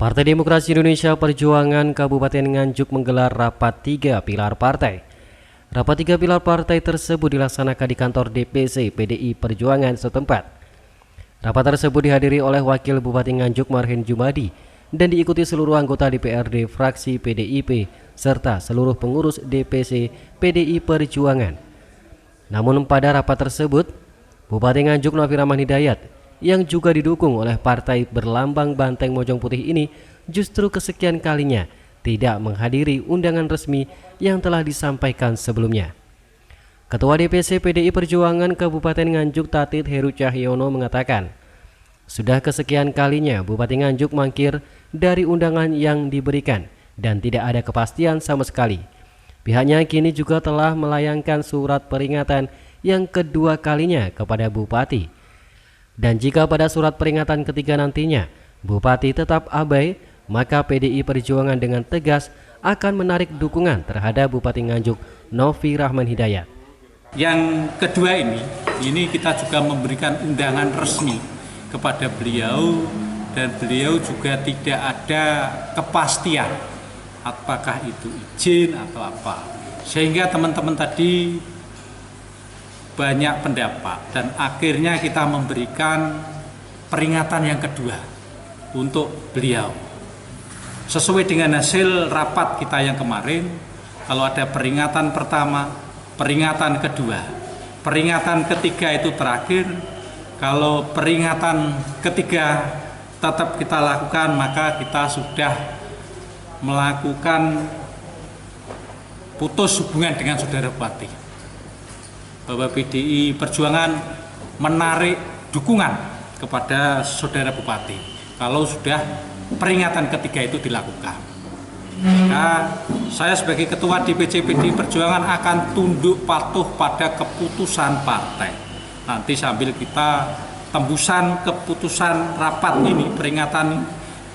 Partai Demokrasi Indonesia Perjuangan Kabupaten Nganjuk menggelar rapat 3 pilar partai. Rapat 3 pilar partai tersebut dilaksanakan di kantor DPC PDI Perjuangan setempat. Rapat tersebut dihadiri oleh Wakil Bupati Nganjuk Marhen Jumadi dan diikuti seluruh anggota DPRD fraksi PDIP serta seluruh pengurus DPC PDI Perjuangan. Namun pada rapat tersebut, Bupati Nganjuk Novi Rahman Hidayat yang juga didukung oleh partai berlambang banteng mojong putih ini justru kesekian kalinya tidak menghadiri undangan resmi yang telah disampaikan sebelumnya. Ketua DPC PDI Perjuangan Kabupaten Nganjuk Tatit Heru Cahyono mengatakan, sudah kesekian kalinya Bupati Nganjuk mangkir dari undangan yang diberikan dan tidak ada kepastian sama sekali. Pihaknya kini juga telah melayangkan surat peringatan yang kedua kalinya kepada Bupati. Dan jika pada surat peringatan ketiga nantinya Bupati tetap abai, maka PDI Perjuangan dengan tegas akan menarik dukungan terhadap Bupati Nganjuk Novi Rahman Hidayat. Yang kedua ini kita juga memberikan undangan resmi kepada beliau dan beliau juga tidak ada kepastian apakah itu izin atau apa. Sehingga teman-teman tadi banyak pendapat dan akhirnya kita memberikan peringatan yang kedua untuk beliau. Sesuai dengan hasil rapat kita yang kemarin, kalau ada peringatan pertama, peringatan kedua, peringatan ketiga itu terakhir. Kalau peringatan ketiga tetap kita lakukan, maka kita sudah melakukan putus hubungan dengan saudara Bupati. Bahwa PDI Perjuangan menarik dukungan kepada saudara Bupati kalau sudah peringatan ketiga itu dilakukan. Maka saya sebagai Ketua DPC PDI Perjuangan akan tunduk patuh pada keputusan partai. Nanti sambil kita tembusan keputusan rapat ini, peringatan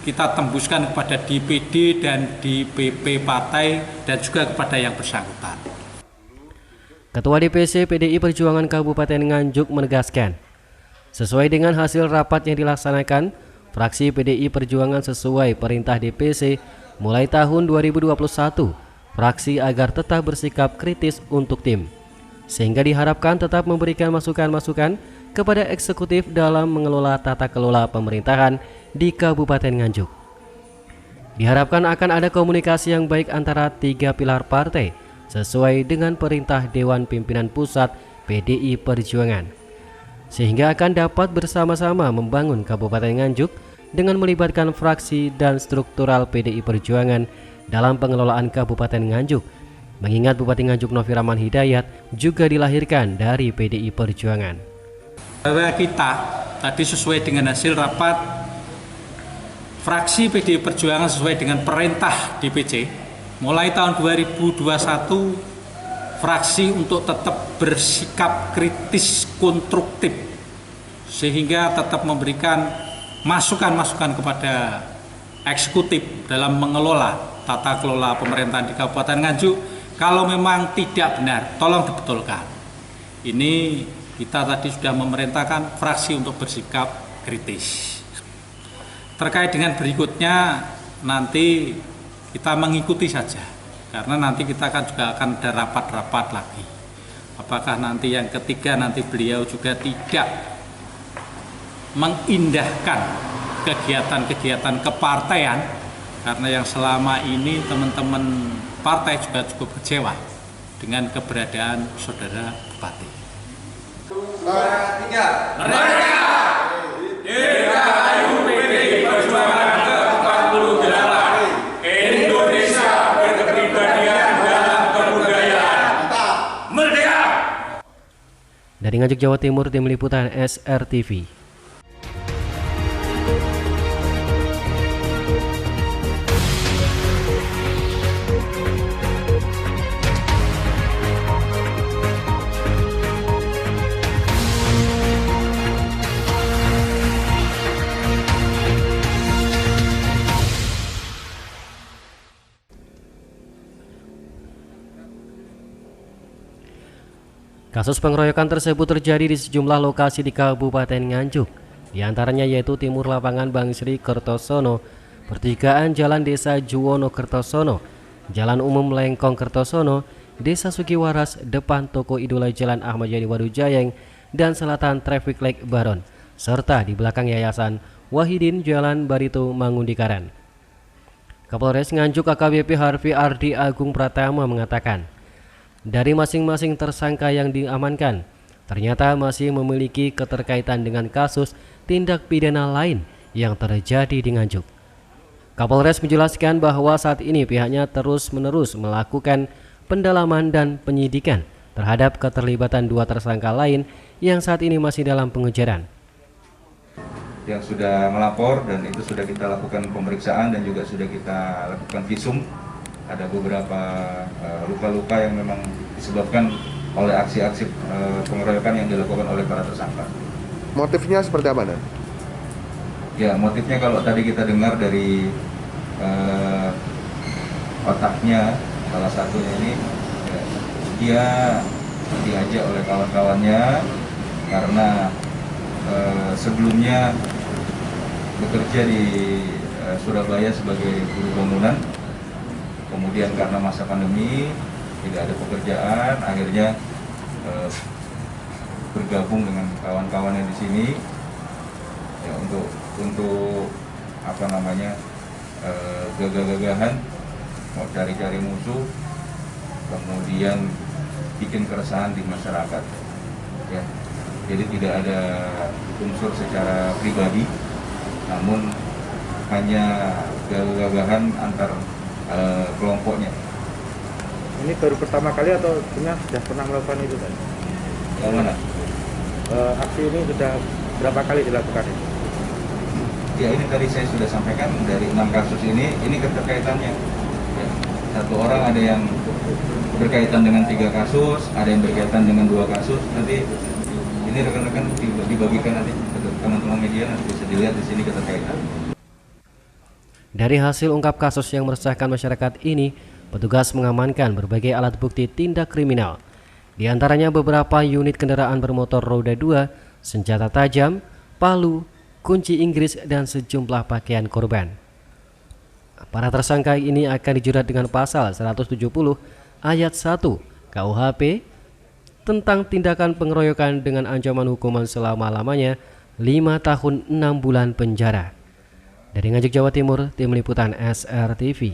kita tembuskan kepada DPD dan DPP partai dan juga kepada yang bersangkutan. Ketua DPC PDI Perjuangan Kabupaten Nganjuk menegaskan, sesuai dengan hasil rapat yang dilaksanakan, fraksi PDI Perjuangan sesuai perintah DPC mulai tahun 2021, fraksi agar tetap bersikap kritis untuk tim, sehingga diharapkan tetap memberikan masukan-masukan kepada eksekutif dalam mengelola tata kelola pemerintahan di Kabupaten Nganjuk. Diharapkan akan ada komunikasi yang baik antara 3 pilar partai sesuai dengan perintah Dewan Pimpinan Pusat PDI Perjuangan, sehingga akan dapat bersama-sama membangun Kabupaten Nganjuk dengan melibatkan fraksi dan struktural PDI Perjuangan dalam pengelolaan Kabupaten Nganjuk, mengingat Bupati Nganjuk Novi Rahman Hidayat juga dilahirkan dari PDI Perjuangan. Bahwa kita tadi sesuai dengan hasil rapat fraksi PDI Perjuangan sesuai dengan perintah DPC mulai tahun 2021 fraksi untuk tetap bersikap kritis konstruktif sehingga tetap memberikan masukan-masukan kepada eksekutif dalam mengelola tata kelola pemerintahan di Kabupaten Nganjuk. Kalau memang tidak benar, tolong dibetulkan. Ini kita tadi sudah memerintahkan fraksi untuk bersikap kritis. Terkait dengan berikutnya nanti kita mengikuti saja, karena nanti kita juga akan ada rapat-rapat lagi. Apakah nanti yang ketiga nanti beliau juga tidak mengindahkan kegiatan-kegiatan kepartaian, karena yang selama ini teman-teman partai juga cukup kecewa dengan keberadaan saudara Bupati. Merdeka! Dirgahayu PDI Perjuangan ke-48. Indonesia berkepribadian dalam kebudayaan. Merdeka! Dari Nganjuk, Jawa Timur, tim liputan SRTV. Kasus pengeroyokan tersebut terjadi di sejumlah lokasi di Kabupaten Nganjuk, di antaranya yaitu Timur Lapangan Bang Sri Kertosono, pertigaan Jalan Desa Juwono Kertosono, Jalan Umum Lengkong Kertosono, Desa Sugiwaras, depan Toko Idola Jalan Ahmad Yani Wadujayeng, dan selatan Traffic Light Baron, serta di belakang Yayasan Wahidin Jalan Barito Mangundikaran. Kapolres Nganjuk AKBP Harvey Ardi Agung Pratama mengatakan, dari masing-masing tersangka yang diamankan, ternyata masih memiliki keterkaitan dengan kasus tindak pidana lain yang terjadi di Nganjuk. Kapolres menjelaskan bahwa saat ini pihaknya terus-menerus melakukan pendalaman dan penyidikan terhadap keterlibatan 2 tersangka lain yang saat ini masih dalam pengejaran. Yang sudah melapor dan itu sudah kita lakukan pemeriksaan dan juga sudah kita lakukan visum. Ada beberapa luka-luka yang memang disebabkan oleh aksi-aksi pengeroyokan yang dilakukan oleh para tersangka. Motifnya seperti apa, Nan? Ya, motifnya kalau tadi kita dengar dari otaknya, salah satunya ini, ya, dia diajak oleh kawan-kawannya karena sebelumnya bekerja di Surabaya sebagai buruh bangunan, kemudian karena masa pandemi tidak ada pekerjaan, akhirnya bergabung dengan kawan-kawannya di sini ya, untuk apa namanya gagah-gagahan, mau cari-cari musuh, kemudian bikin keresahan di masyarakat. Ya, jadi tidak ada unsur secara pribadi, namun hanya gagah-gagahan antar kelompoknya. Ini baru pertama kali atau sudah pernah melakukan itu kan? Yang mana? Aksi ini sudah berapa kali dilakukan? Ya, ini tadi saya sudah sampaikan dari 6 kasus ini keterkaitannya. Ya, satu orang ada yang berkaitan dengan 3 kasus, ada yang berkaitan dengan 2 kasus. Nanti ini rekan-rekan dibagikan nanti ke teman-teman media, nanti bisa dilihat di sini keterkaitan. Dari hasil ungkap kasus yang meresahkan masyarakat ini, petugas mengamankan berbagai alat bukti tindak kriminal. Di antaranya beberapa unit kendaraan bermotor roda 2, senjata tajam, palu, kunci Inggris, dan sejumlah pakaian korban. Para tersangka ini akan dijerat dengan pasal 170 ayat 1 KUHP tentang tindakan pengeroyokan dengan ancaman hukuman selama-lamanya 5 tahun 6 bulan penjara. Dari Nganjuk, Jawa Timur, Tim Liputan SRTV.